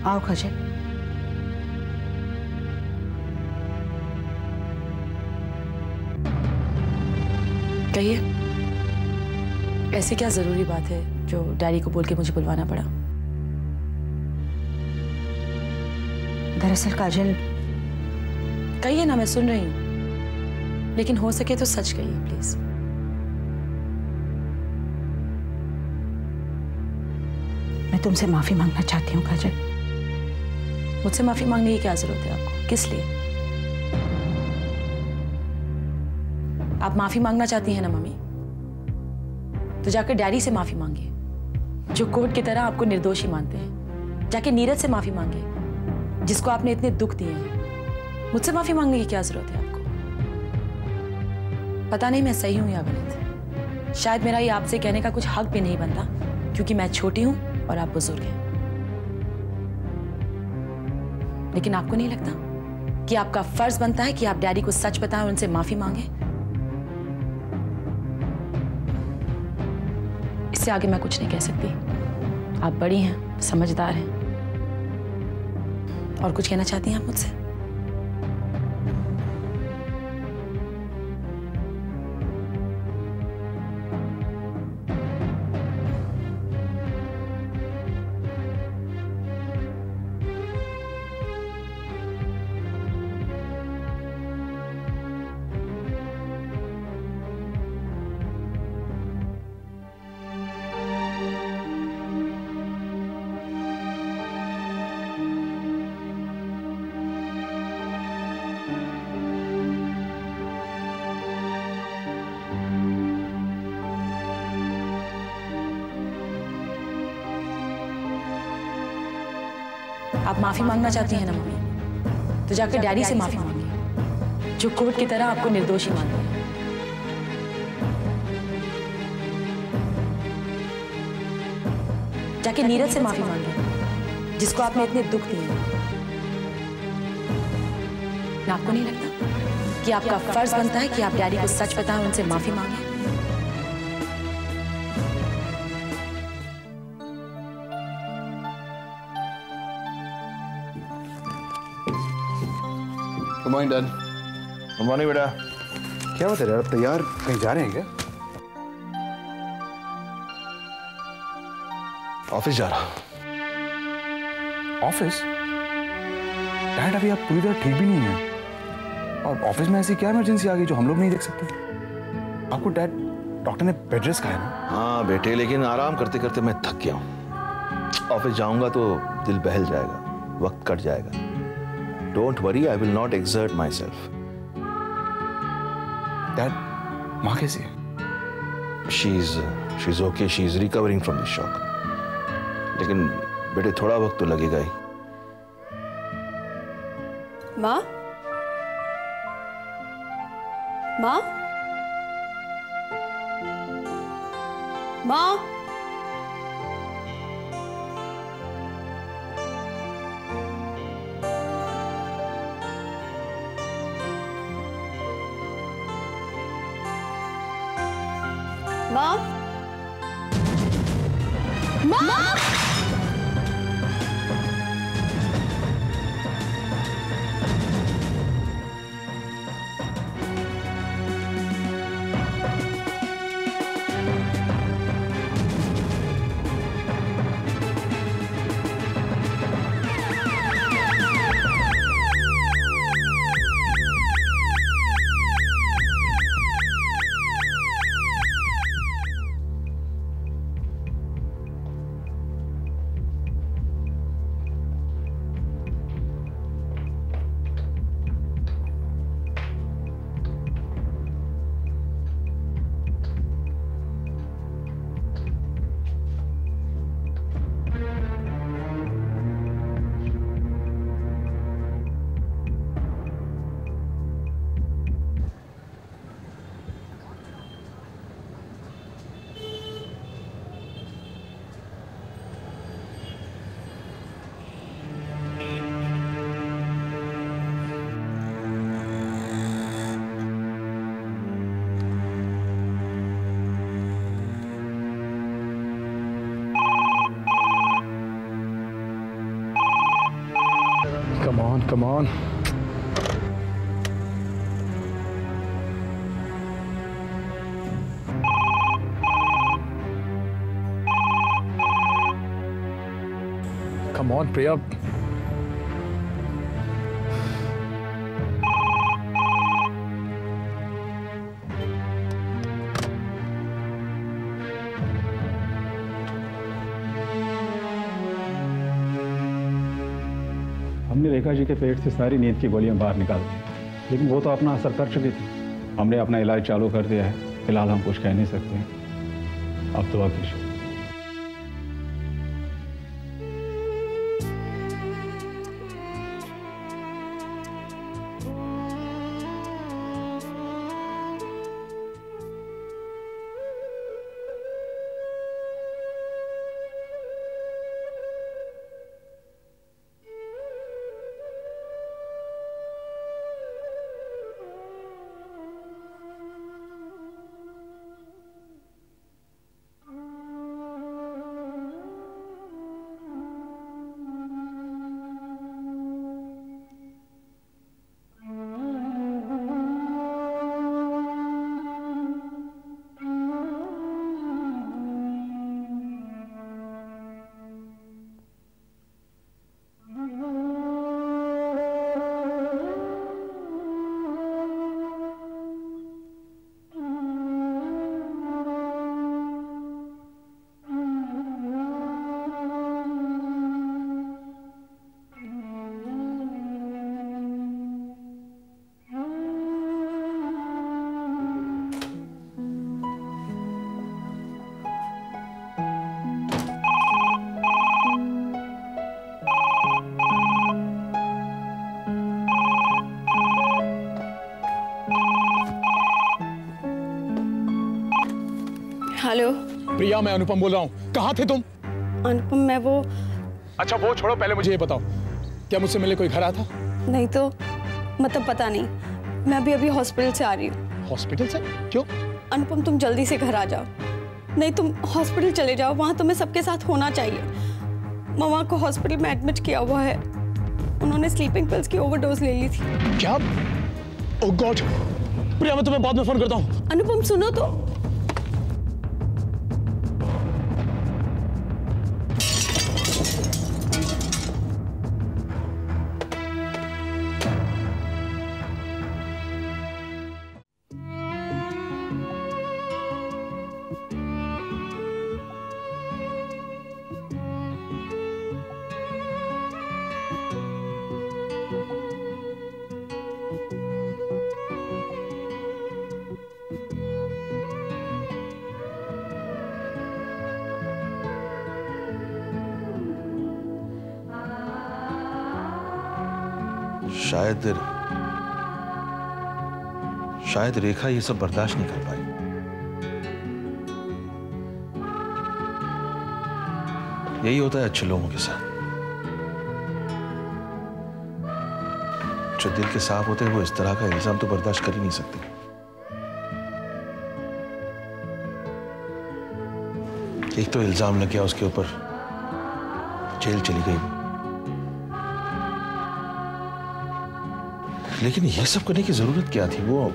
आओ काजल। कहिए, ऐसी क्या जरूरी बात है जो डैडी को बोल के मुझे बुलवाना पड़ा? दरअसल काजल। कहिए ना, मैं सुन रही हूँ, लेकिन हो सके तो सच कहिए प्लीज। मैं तुमसे माफी मांगना चाहती हूँ काजल। मुझसे माफी मांगने की क्या जरूरत है आपको? किस लिए? आप माफी मांगना चाहती हैं ना मम्मी, तो जाकर डैडी से माफी मांगिए, जो कोर्ट की तरह आपको निर्दोषी मानते हैं। जाके नीरज से माफी मांगिए, जिसको आपने इतने दुख दिए हैं। मुझसे माफी मांगने की क्या जरूरत है आपको? पता नहीं मैं सही हूं या गलत। शायद मेरा ये आपसे कहने का कुछ हक भी नहीं बनता, क्योंकि मैं छोटी हूं और आप बुजुर्ग हैं। लेकिन आपको नहीं लगता कि आपका फर्ज बनता है कि आप डैडी को सच बताएं और उनसे माफी मांगे? इससे आगे मैं कुछ नहीं कह सकती। आप बड़ी हैं, समझदार हैं। और कुछ कहना चाहती हैं आप मुझसे? आप माफी मांगना चाहती हैं ना मम्मी, तो जाकर डैडी से माफी मांगिए, जो कोर्ट की तरह आपको निर्दोषी मानते हैं। जाके नीरज से माफी मांगिए, जिसको आपने इतने दुख दिए हैं। आपको नहीं लगता कि आपका फर्ज बनता है कि आप डैडी को सच बताएं और उनसे माफी मांगे? Good morning dad. Good morning बेटा। क्या होता है यार, तैयार कहीं जा रहे हैं क्या? ऑफिस जा रहा। ऑफिस? डैड अभी आप पूरी तरह ठीक भी नहीं है, और ऑफिस में ऐसी क्या इमरजेंसी आ गई जो हम लोग नहीं देख सकते? आपको डैड डॉक्टर ने बेड रेस्ट कहा है ना? हाँ बेटे, लेकिन आराम करते करते मैं थक गया हूँ। ऑफिस जाऊंगा तो दिल बहल जाएगा, वक्त कट जाएगा। Don't worry, I will not exert my self. Dad, माँ कैसी है? She is okay, she is recovering from this shock. लेकिन बेटे थोड़ा वक्त तो लगेगा ही। माँ? माँ? माँ? माँ? माँ? Come on. Come on, Priya. हमने रेखा जी के पेट से सारी नींद की गोलियां बाहर निकाल दी, लेकिन वो तो अपना असर कर चुकी थी। हमने अपना इलाज चालू कर दिया है। फिलहाल हम कुछ कह नहीं सकते। आप दुआ कीजिए। हेलो प्रिया, मैं अनुपम बोल रहा हूँ। कहाँ थे तुम? अनुपम, मैं वो... अच्छा वो छोड़ो, पहले मुझे ये बताओ, क्या मुझसे मिलने कोई घर आया था? नहीं तो मतलब पता नहीं, मैं अभी हॉस्पिटल से आ रही हूँ। हॉस्पिटल से? क्यों? अनुपम, तुम जल्दी से घर आ जाओ। नहीं, तुम हॉस्पिटल चले जाओ, वहाँ तुम्हें सबके साथ होना चाहिए। मम्मा को हॉस्पिटल में एडमिट किया हुआ है, उन्होंने स्लीपिंग पिल्स की ओवरडोज ले ली थी। क्या? ओह गॉड! प्रिया, मैं तुम्हें बाद में फोन करता हूँ। अनुपम सुनो तो। शायद रेखा ये सब बर्दाश्त नहीं कर पाई। यही होता है अच्छे लोगों के साथ। जो दिल के साफ होते हैं वो इस तरह का इल्जाम तो बर्दाश्त कर ही नहीं सकते। एक तो इल्जाम लग गया, उसके ऊपर जेल चली गई। लेकिन ये सब करने की जरूरत क्या थी? वो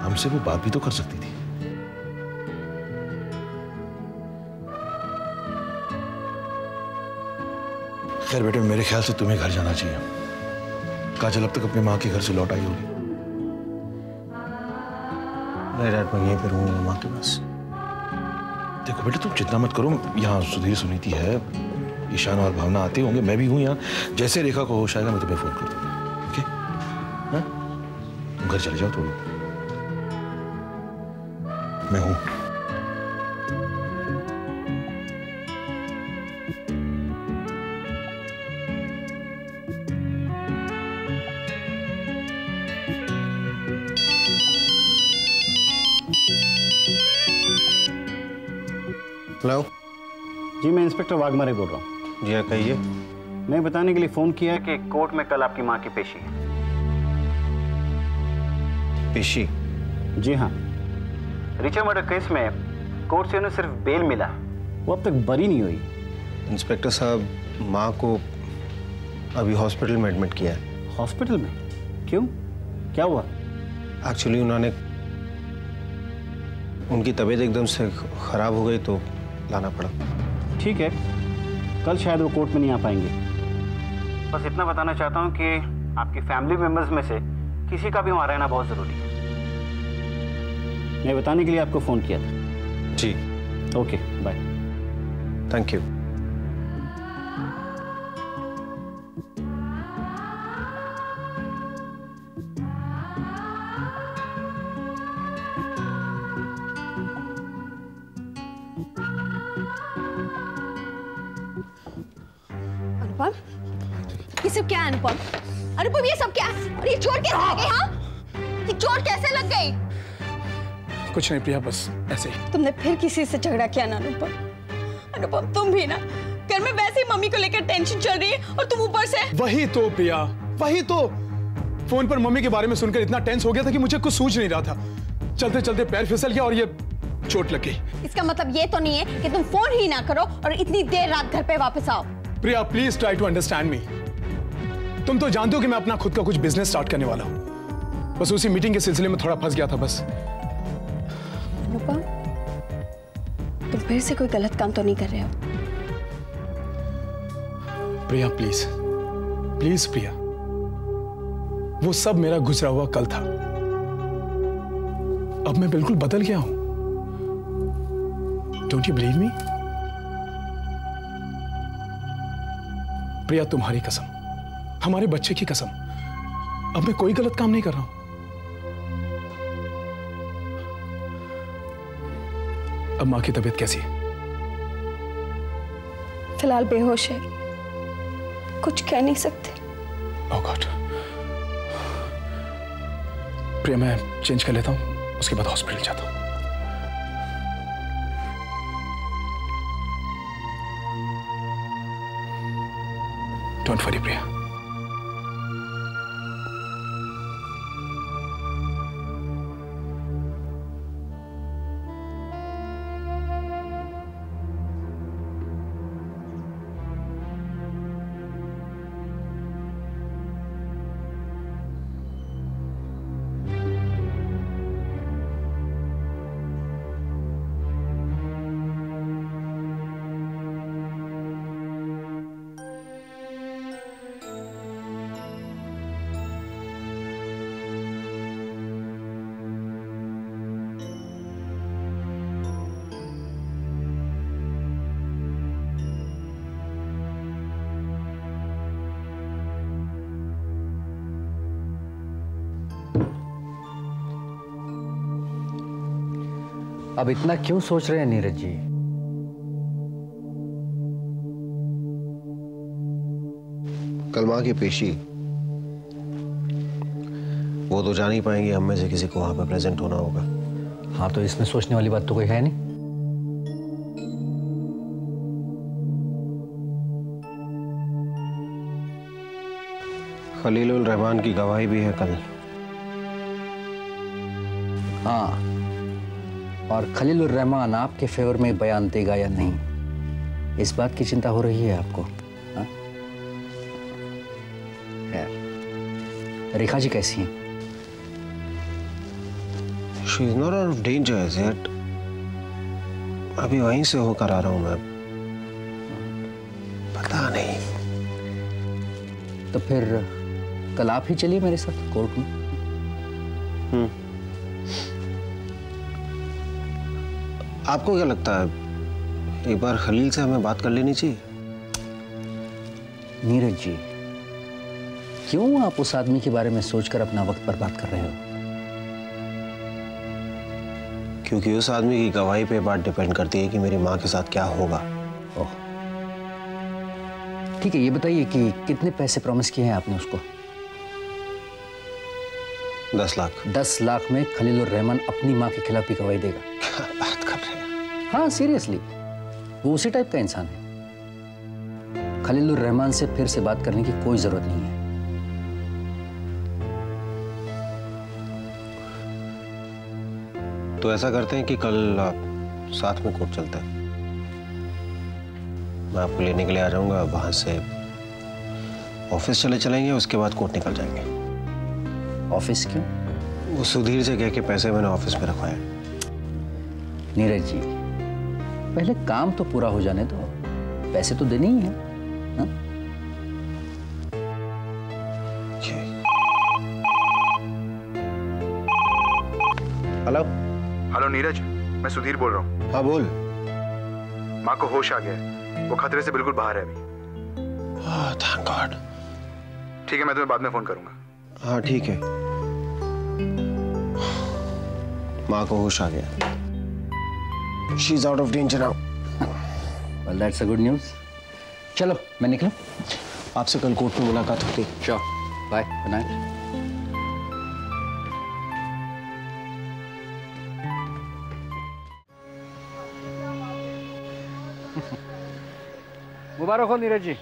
हमसे वो बात भी तो कर सकती थी। खैर बेटे, मेरे ख्याल से तुम्हें घर जाना चाहिए। काजल अब तक अपनी माँ के घर से लौट आई होगी। नहीं डैड, मैं यहीं पे रहूंगा माँ के पास। देखो बेटे, तुम चिंता मत करो। यहाँ सुधीर सुनीति है, ईशान और भावना आते होंगे, मैं भी हूँ यहाँ। जैसे रेखा को होश आएगा मैं तुम्हें फोन कर दूंगा। ओके? हाँ? तुम घर चले जाओ थोड़ी, मैं हूँ। हेलो जी, मैं इंस्पेक्टर वाघमारे बोल रहा हूँ। जी हाँ, कहिए। मैं बताने के लिए फ़ोन किया है कि कोर्ट में कल आपकी माँ की पेशी है। पेशी? जी हाँ, रिचा मर्डर केस में कोर्ट से उन्हें सिर्फ बेल मिला है, वो अब तक बरी नहीं हुई। इंस्पेक्टर साहब, माँ को अभी हॉस्पिटल में एडमिट किया है। हॉस्पिटल में? क्यों, क्या हुआ? एक्चुअली उनकी तबीयत एकदम से खराब हो गई तो लाना पड़ा। ठीक है, कल शायद वो कोर्ट में नहीं आ पाएंगे। बस इतना बताना चाहता हूँ कि आपकी फैमिली मेंबर्स में से किसी का भी वहाँ रहना बहुत ज़रूरी है। मैं बताने के लिए आपको फ़ोन किया था। जी okay, bye. Thank you. Anupam, ये सब क्या है अनुपम? अनुपम, ये सब क्या है? और ये चोट कैसे लग गई? हाँ, ये चोट कैसे लग गई? कुछ नहीं प्रिया, बस ऐसे ही। तुमने फिर किसी से झगड़ा किया ना अनुपम? अनुपम, तुम भी ना, घर में वैसे ही मम्मी को लेकर टेंशन चल रही है और तुम ऊपर से। वही तो प्रिया, वही तो। फोन पर मम्मी के बारे में सुनकर इतना टेंस हो गया था कि मुझे कुछ सूझ नहीं रहा था। चलते चलते पैर फिसल गया और ये चोट लग गई। इसका मतलब ये तो नहीं है कि तुम फोन ही ना करो और इतनी देर रात घर पे वापस आओ। Priya please try to understand me. तुम तो जानते हो कि मैं अपना खुद का कुछ बिजनेस स्टार्ट करने वाला हूं। बस उसी मीटिंग के सिलसिले में थोड़ा फंस गया था बस। अनुपम, तुम फिर से कोई गलत काम तो नहीं कर रहे हो? प्रिया प्लीज प्लीज प्रिया, वो सब मेरा गुजरा हुआ कल था। अब मैं बिल्कुल बदल गया हूं। Don't you believe me? Priya तुम्हारी कसम, हमारे बच्चे की कसम, अब मैं कोई गलत काम नहीं कर रहा हूं। अब मां की तबीयत कैसी है? फिलहाल बेहोश है, कुछ कह नहीं सकते। ओह गॉड। प्रिया मैं चेंज कर लेता हूं, उसके बाद हॉस्पिटल जाता हूं। डोंट वरी प्रिया। अब इतना क्यों सोच रहे हैं नीरज जी? कल माँ की पेशी, वो तो जान ही पाएंगे, हम में से किसी को वहां पर प्रेजेंट होना होगा। हाँ, तो इसमें सोचने वाली बात तो कोई है नहीं। खलील उल रहमान की गवाही भी है कल। हाँ, और खलील उर रहमान आपके फेवर में बयान देगा या नहीं, इस बात की चिंता हो रही है आपको? हाँ? रेखा जी कैसी हैं? She is not out of danger as yet. अभी वहीं से होकर आ रहा हूं मैं, पता नहीं। तो फिर कल आप ही चलिए मेरे साथ कोर्ट में। आपको क्या लगता है, एक बार खलील से हमें बात कर लेनी चाहिए? नीरज जी, क्यों आप उस आदमी के बारे में सोचकर अपना वक्त बर्बाद कर रहे हो? क्योंकि उस आदमी की गवाही पे बात डिपेंड करती है कि मेरी माँ के साथ क्या होगा। ओह, ठीक है, ये बताइए कि कितने पैसे प्रॉमिस किए हैं आपने उसको? 10 लाख। 10 लाख में खलील उर रहमान अपनी माँ के खिलाफ भी गवाही देगा? क्या बात कर रहे हैं? हाँ सीरियसली, वो उसी टाइप का इंसान है। खलील उर रहमान से फिर से बात करने की कोई जरूरत नहीं है। तो ऐसा करते हैं कि कल साथ में कोर्ट चलते हैं। मैं आपको लेने के लिए आ जाऊंगा, वहां से ऑफिस चलेंगे, उसके बाद कोर्ट निकल जाएंगे। ऑफिस क्यों? वो सुधीर से कह के पैसे मैंने ऑफिस में रखवाए। नीरज जी, पहले काम तो पूरा हो जाने दो, पैसे तो देने ही हैं। हाँ? हेलो। हेलो नीरज, मैं सुधीर बोल रहा हूँ। हाँ बोल। माँ को होश आ गया है, वो खतरे से बिल्कुल बाहर है अभी। Thank God. ठीक है, मैं तुम्हें बाद में फोन करूंगा। हाँ ठीक है। माँ को होश आ गया। She is out of danger now. Well, that's a good news. चलो मैं निकलूं? आपसे कल कोर्ट में मुलाकात होगी। Sure. Bye. Good night. मुबारक हो नीरज जी।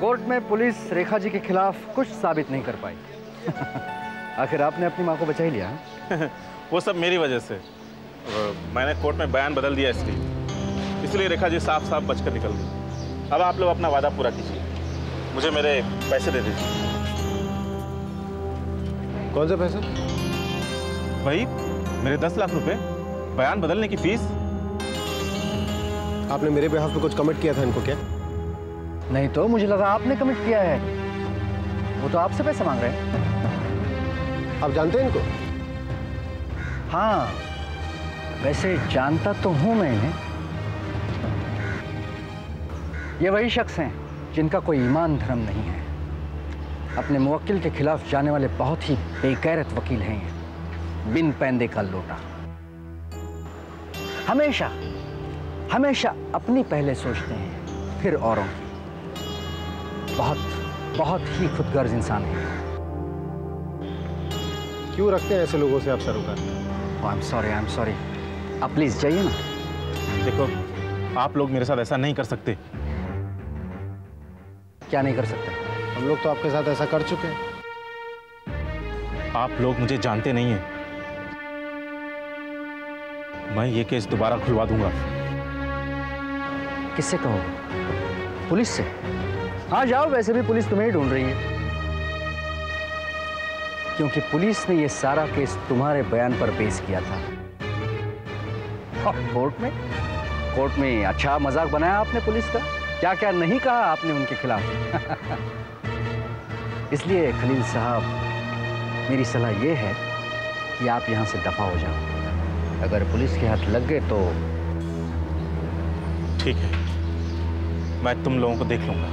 कोर्ट में पुलिस रेखा जी के खिलाफ कुछ साबित नहीं कर पाई। आखिर आपने अपनी माँ को बचा ही लिया। वो सब मेरी वजह से। मैंने कोर्ट में बयान बदल दिया इसलिए रेखा जी साफ साफ बचकर निकल गई। अब आप लोग अपना वादा पूरा कीजिए, मुझे मेरे पैसे दे दीजिए। कौन से पैसे? वही मेरे 10 लाख रुपए, बयान बदलने की फीस। आपने मेरे बिहाफ पे कुछ कमिट किया था इनको क्या? नहीं तो मुझे लगा आपने कमिट किया है। वो तो आपसे पैसे मांग रहे हैं। आप जानते हैं इनको? हाँ, वैसे जानता तो हूं मैं इन्हें। ये वही शख्स हैं जिनका कोई ईमान धर्म नहीं है। अपने मुवक्किल के खिलाफ जाने वाले बहुत ही बेगैरत वकील हैं ये। बिन पैंदे का लोटा। हमेशा हमेशा अपनी पहले सोचते हैं, फिर औरों की। बहुत बहुत ही खुदगर्ज इंसान है। क्यों रखते हैं ऐसे लोगों से आप सरोकार? I am sorry. आप प्लीज जाइए ना। देखो, आप लोग मेरे साथ ऐसा नहीं कर सकते। क्या नहीं कर सकते? हम लोग तो आपके साथ ऐसा कर चुके हैं। आप लोग मुझे जानते नहीं हैं। मैं ये केस दोबारा खुलवा दूंगा। किससे कहोगे? पुलिस से? हाँ जाओ, वैसे भी पुलिस तुम्हें ही ढूंढ रही है। क्योंकि पुलिस ने ये सारा केस तुम्हारे बयान पर पेश किया था। कोर्ट में अच्छा मजाक बनाया आपने पुलिस का। क्या क्या नहीं कहा आपने उनके खिलाफ। इसलिए खलील साहब, मेरी सलाह ये है कि आप यहां से दफा हो जाओ। अगर पुलिस के हाथ लग गए तो ठीक है, मैं तुम लोगों को देख लूंगा।